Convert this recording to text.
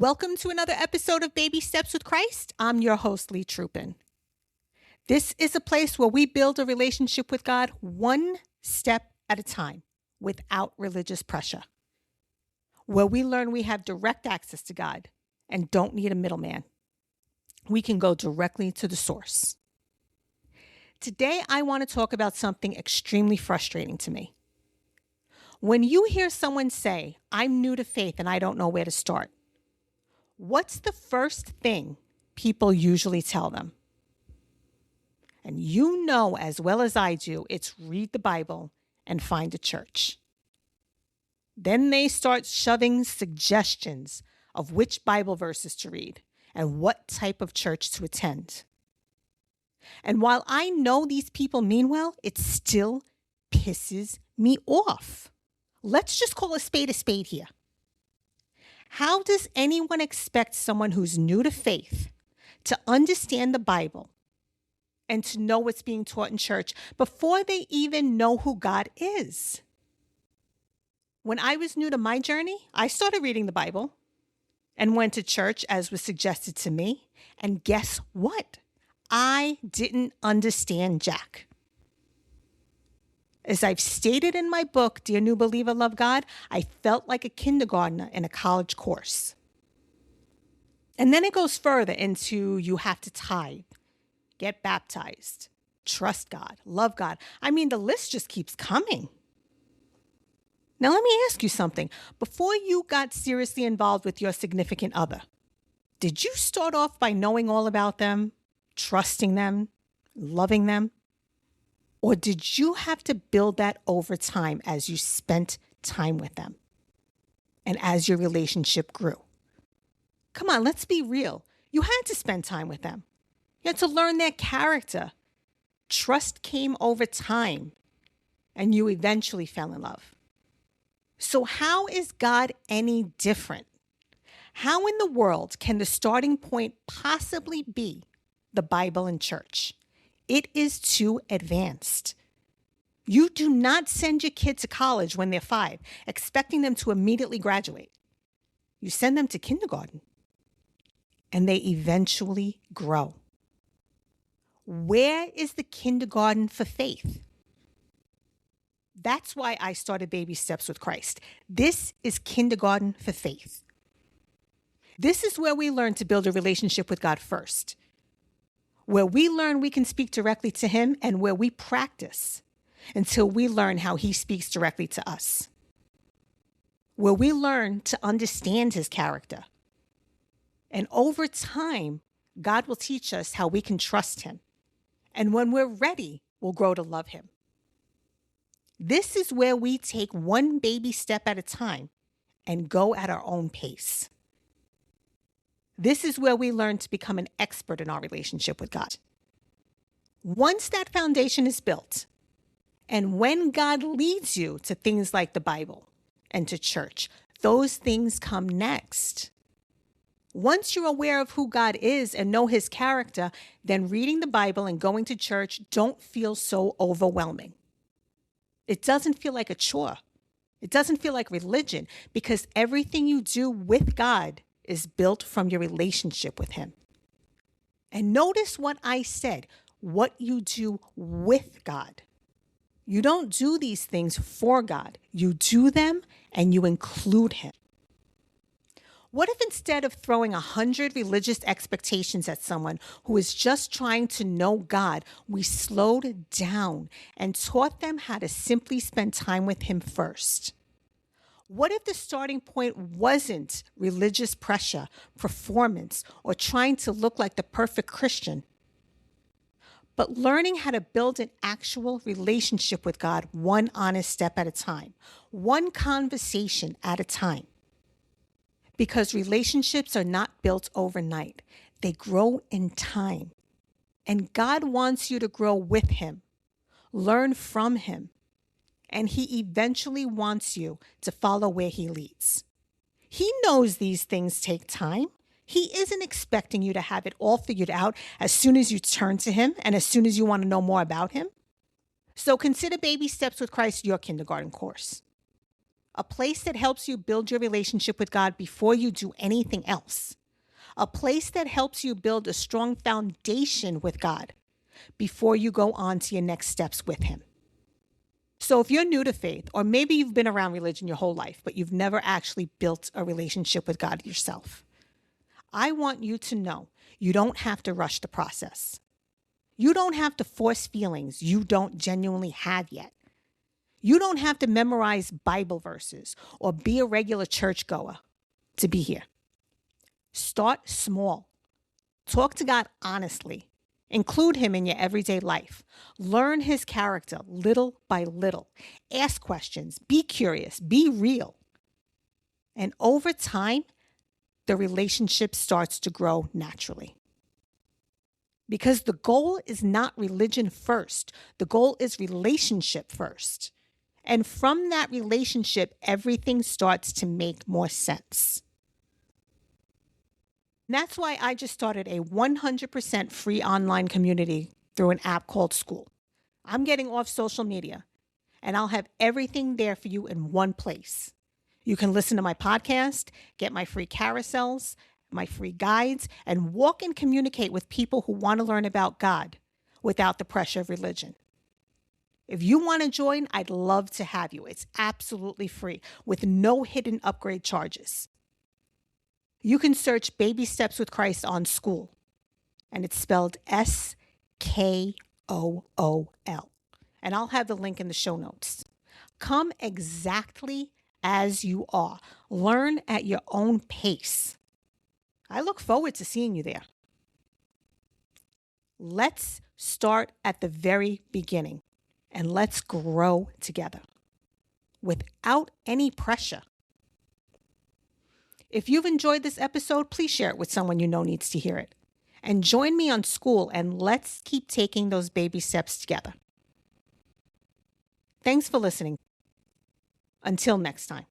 Welcome to another episode of Baby Steps with Christ. I'm your host, Lee Trupin. This is a place where we build a relationship with God one step at a time without religious pressure, where we learn we have direct access to God and don't need a middleman. We can go directly to the source. Today, I want to talk about something extremely frustrating to me. When you hear someone say, "I'm new to faith and I don't know where to start," what's the first thing people usually tell them? And you know as well as I do, it's read the Bible and find a church. Then they start shoving suggestions of which Bible verses to read and what type of church to attend. And while I know these people mean well, it still pisses me off. Let's just call a spade here. How does anyone expect someone who's new to faith to understand the Bible and to know what's being taught in church before they even know who God is? When I was new to my journey, I started reading the Bible and went to church as was suggested to me. And guess what? I didn't understand jack. As I've stated in my book, Dear New Believer, Love God, I felt like a kindergartner in a college course. And then it goes further into you have to tithe, get baptized, trust God, love God. I mean, the list just keeps coming. Now, let me ask you something. Before you got seriously involved with your significant other, did you start off by knowing all about them, trusting them, loving them? Or did you have to build that over time as you spent time with them and as your relationship grew? Come on, let's be real. You had to spend time with them. You had to learn their character. Trust came over time, and you eventually fell in love. So how is God any different? How in the world can the starting point possibly be the Bible and church? It is too advanced. You do not send your kid to college when they're 5, expecting them to immediately graduate. You send them to kindergarten, and they eventually grow. Where is the kindergarten for faith? That's why I started Baby Steps with Christ. This is kindergarten for faith. This is where we learn to build a relationship with God first, where we learn we can speak directly to Him, and where we practice until we learn how He speaks directly to us, where we learn to understand His character. And over time, God will teach us how we can trust Him. And when we're ready, we'll grow to love Him. This is where we take one baby step at a time and go at our own pace. This is where we learn to become an expert in our relationship with God. Once that foundation is built, and when God leads you to things like the Bible and to church, those things come next. Once you're aware of who God is and know His character, then reading the Bible and going to church don't feel so overwhelming. It doesn't feel like a chore. It doesn't feel like religion, because everything you do with God is built from your relationship with Him. And notice what I said, what you do with God. You don't do these things for God. You do them and you include Him. What if instead of throwing 100 religious expectations at someone who is just trying to know God, we slowed down and taught them how to simply spend time with Him first? What if the starting point wasn't religious pressure, performance, or trying to look like the perfect Christian, but learning how to build an actual relationship with God one honest step at a time, one conversation at a time? Because relationships are not built overnight. They grow in time. And God wants you to grow with Him, learn from Him, and He eventually wants you to follow where He leads. He knows these things take time. He isn't expecting you to have it all figured out as soon as you turn to Him and as soon as you want to know more about Him. So consider Baby Steps with Christ your kindergarten course. A place that helps you build your relationship with God before you do anything else. A place that helps you build a strong foundation with God before you go on to your next steps with Him. So if you're new to faith, or maybe you've been around religion your whole life, but you've never actually built a relationship with God yourself, I want you to know you don't have to rush the process. You don't have to force feelings you don't genuinely have yet. You don't have to memorize Bible verses or be a regular churchgoer to be here. Start small. Talk to God honestly. Include Him in your everyday life. Learn His character little by little. Ask questions. Be curious. Be real. And over time, the relationship starts to grow naturally. Because the goal is not religion first. The goal is relationship first. And from that relationship, everything starts to make more sense. And that's why I just started a 100% free online community through an app called School. I'm getting off social media, and I'll have everything there for you in one place. You can listen to my podcast, get my free carousels, my free guides, and walk and communicate with people who want to learn about God without the pressure of religion. If you want to join, I'd love to have you. It's absolutely free with no hidden upgrade charges. You can search Baby Steps with Christ on School, and it's spelled SKOOL. And I'll have the link in the show notes. Come exactly as you are. Learn at your own pace. I look forward to seeing you there. Let's start at the very beginning, and let's grow together without any pressure. If you've enjoyed this episode, please share it with someone you know needs to hear it. And join me on School, and let's keep taking those baby steps together. Thanks for listening. Until next time.